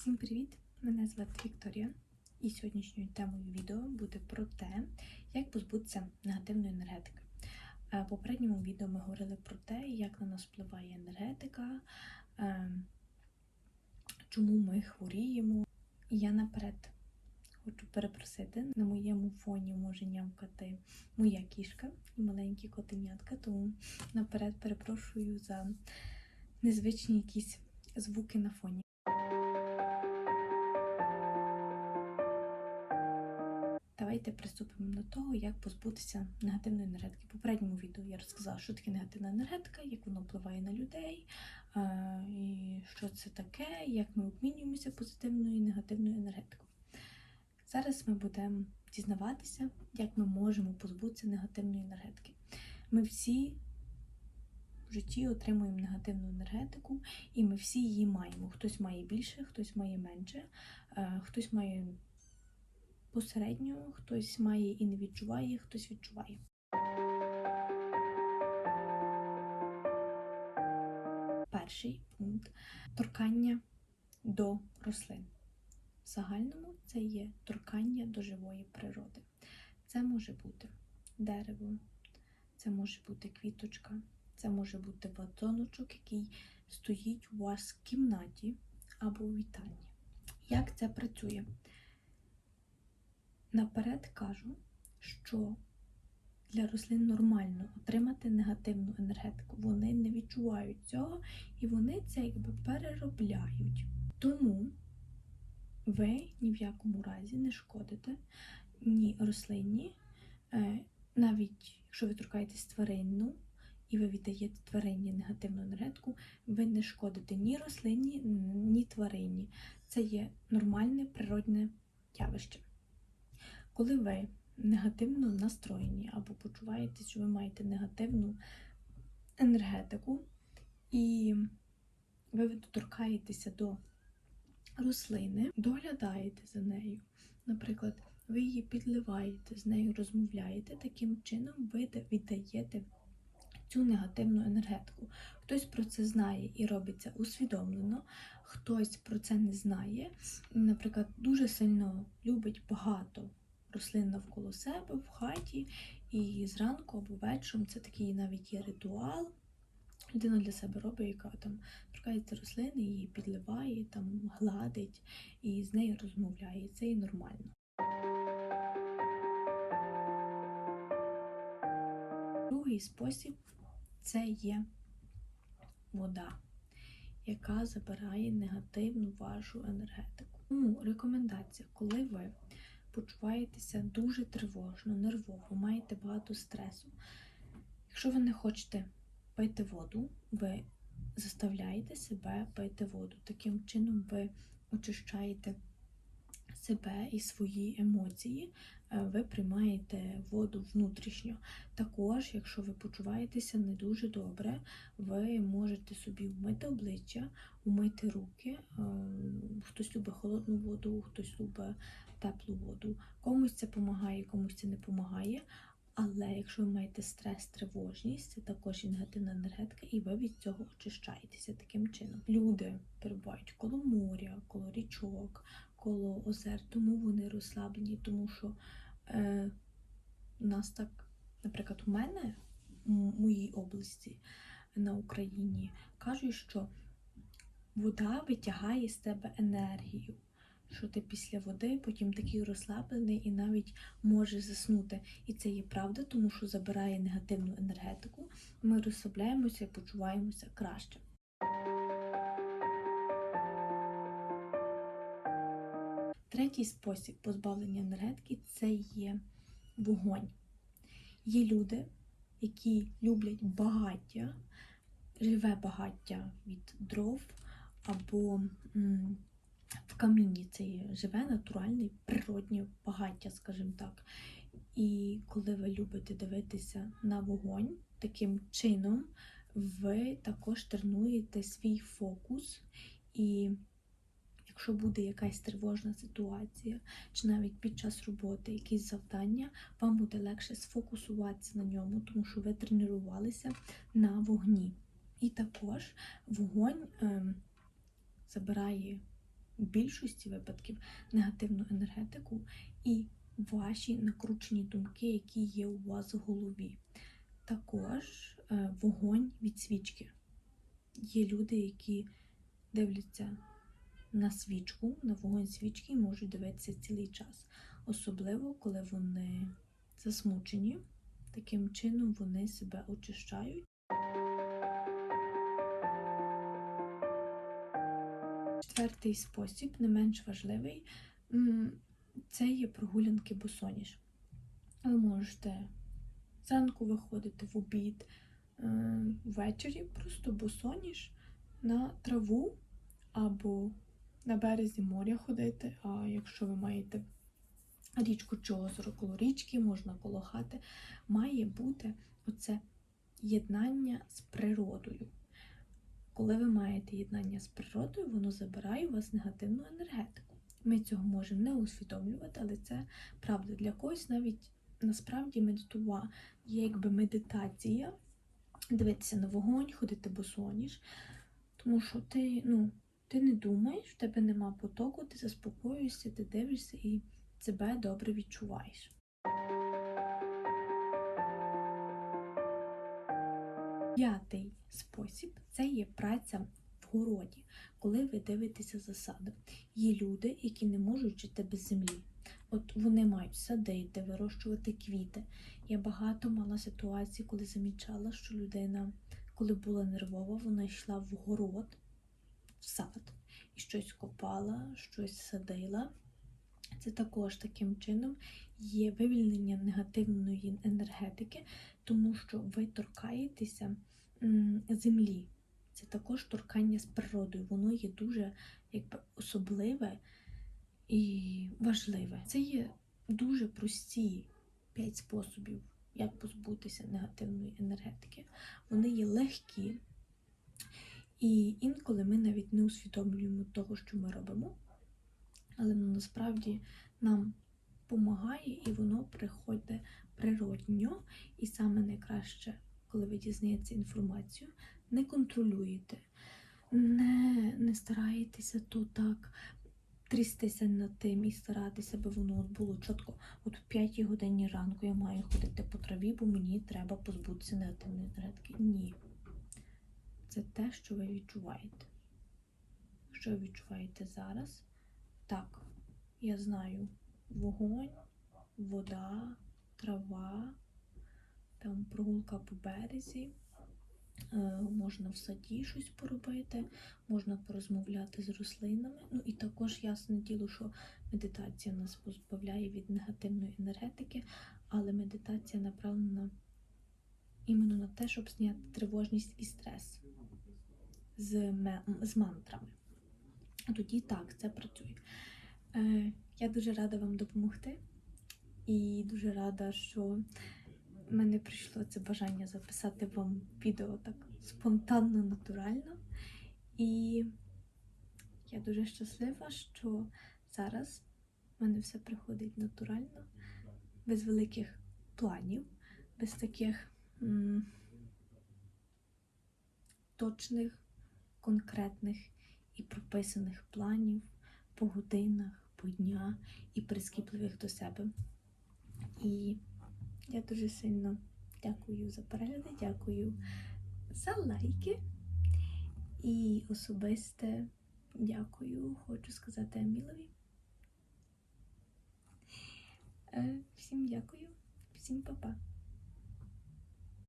Всім привіт! Мене звати Вікторія, і сьогоднішньою темою відео буде про те, як позбутися негативної енергетики. В попередньому відео ми говорили про те, як на нас впливає енергетика, чому ми хворіємо. І я наперед хочу перепросити, на моєму фоні може нямкати моя кішка і маленькі котенятка, тому наперед перепрошую за незвичні якісь звуки на фоні. Давайте приступимо до того, як позбутися негативної енергетики. В попередньому відео я розказала, що таке негативна енергетика, як вона впливає на людей, і що це таке, як ми обмінюємося позитивною і негативною енергетикою. Зараз ми будемо дізнаватися, як ми можемо позбутися негативної енергетики. Ми всі в житті отримуємо негативну енергетику, і ми всі її маємо. Хтось має більше, хтось має менше, хтось має посередньо, хтось має і не відчуває, хтось відчуває. Перший пункт – торкання до рослин. В загальному це є торкання до живої природи. Це може бути дерево, це може бути квіточка, це може бути вазоночок, який стоїть у вас в кімнаті або у вітальні. Як це працює? Наперед кажу, що для рослин нормально отримати негативну енергетику. Вони не відчувають цього і вони це якби переробляють. Тому ви ні в якому разі не шкодите ні рослині, навіть якщо ви торкаєтесь тваринну і ви віддаєте тварині негативну енергетику, ви не шкодите ні рослині, ні тварині. Це є нормальне природне явище. Коли ви негативно настроєні або почуваєте, що ви маєте негативну енергетику, і ви доторкаєтеся до рослини, доглядаєте за нею, наприклад, ви її підливаєте, з нею розмовляєте, таким чином ви віддаєте цю негативну енергетику. Хтось про це знає і робить це усвідомлено, хтось про це не знає, наприклад, дуже сильно любить багато рослин навколо себе в хаті, і зранку або вечором це такий навіть є ритуал. Людина для себе робить, яка там торкається рослини, її підливає, там гладить і з нею розмовляє. Це і нормально. Другий спосіб – це є вода, яка забирає негативну вашу енергетику. Тому рекомендація, коли ви почуваєтеся дуже тривожно, нервово, маєте багато стресу. Якщо ви не хочете пити воду, ви заставляєте себе пити воду. Таким чином ви очищаєте себе і свої емоції, ви приймаєте воду внутрішньо. Також, якщо ви почуваєтеся не дуже добре, ви можете собі вмити обличчя, умити руки. Хтось любить холодну воду, хтось любить теплу воду. Комусь це допомагає, комусь це не допомагає. Але якщо ви маєте стрес, тривожність, це також і негативна енергетика, і ви від цього очищаєтеся таким чином. Люди перебувають коло моря, коло річок, коло озер, тому вони розслаблені, тому що у нас так, наприклад, у мене, в моїй області на Україні, кажуть, що вода витягає з тебе енергію, що ти після води потім такий розслаблений і навіть можеш заснути. І це є правда, тому що забирає негативну енергетику, ми розслабляємося і почуваємося краще. Третій спосіб позбавлення енергетики – це є вогонь. Є люди, які люблять багаття, живе багаття від дров або в камінні. Це є живе, натуральне, природнє багаття, скажімо так. І коли ви любите дивитися на вогонь, таким чином ви також тренуєте свій фокус, і якщо буде якась тривожна ситуація, чи навіть під час роботи якісь завдання, вам буде легше сфокусуватися на ньому, тому що ви тренувалися на вогні. І також вогонь забирає в більшості випадків негативну енергетику і ваші накручені думки, які є у вас в голові. Також вогонь від свічки. Є люди, які дивляться на свічку, на вогонь свічки і можуть дивитися цілий час. Особливо, коли вони засмучені. Таким чином вони себе очищають. Четвертий спосіб, не менш важливий, це є прогулянки босоніж. Ви можете зранку виходити в обід, ввечері просто босоніж на траву або на березі моря ходити, а якщо ви маєте річку чи озеро коло річки, можна коло хати, має бути оце єднання з природою. Коли ви маєте єднання з природою, воно забирає у вас негативну енергетику. Ми цього можемо не усвідомлювати, але це правда. Для когось навіть насправді медитува є якби медитація, дивитися на вогонь, ходити босоніж, тому що ти не думаєш, в тебе нема потоку, ти заспокоюєшся, ти дивишся і себе добре відчуваєш. П'ятий спосіб – це є праця в городі, коли ви дивитеся за садом. Є люди, які не можуть жити без землі. От вони мають садити, вирощувати квіти. Я багато мала ситуацій, коли замічала, що людина, коли була нервова, вона йшла в город, в сад, і щось копала, щось садила. Це також таким чином є вивільнення негативної енергетики, тому що ви торкаєтеся землі. Це також торкання з природою. Воно є дуже особливе і важливе. Це є дуже прості 5 способів, як позбутися негативної енергетики. Вони є легкі, і інколи ми навіть не усвідомлюємо того, що ми робимо, але насправді нам допомагає, і воно приходить природньо. І саме найкраще, коли ви дізнаєтеся інформацію, не контролюєте, не стараєтеся то так трястися над тим і старатися, аби воно було чітко. От в 5 годині ранку я маю ходити по траві, бо мені треба позбутися негативної енергетики. Ні. Це те, що ви відчуваєте. Що ви відчуваєте зараз? Так, я знаю, вогонь, вода, трава, там прогулка по березі, можна в саді щось поробити, можна порозмовляти з рослинами. І також ясне діло, що медитація нас позбавляє від негативної енергетики, але медитація направлена іменно на те, щоб зняти тривожність і стрес з мантрами. Тоді так, це працює. Я дуже рада вам допомогти і дуже рада, що в мене прийшло це бажання записати вам відео так спонтанно, натурально. І я дуже щаслива, що зараз в мене все приходить натурально, без великих планів, без таких точних, конкретних і прописаних планів по годинах, по днях і прискіпливих до себе. І я дуже сильно дякую за перегляди, дякую за лайки. І особисте дякую, хочу сказати Емілові. Всім дякую, всім па-па.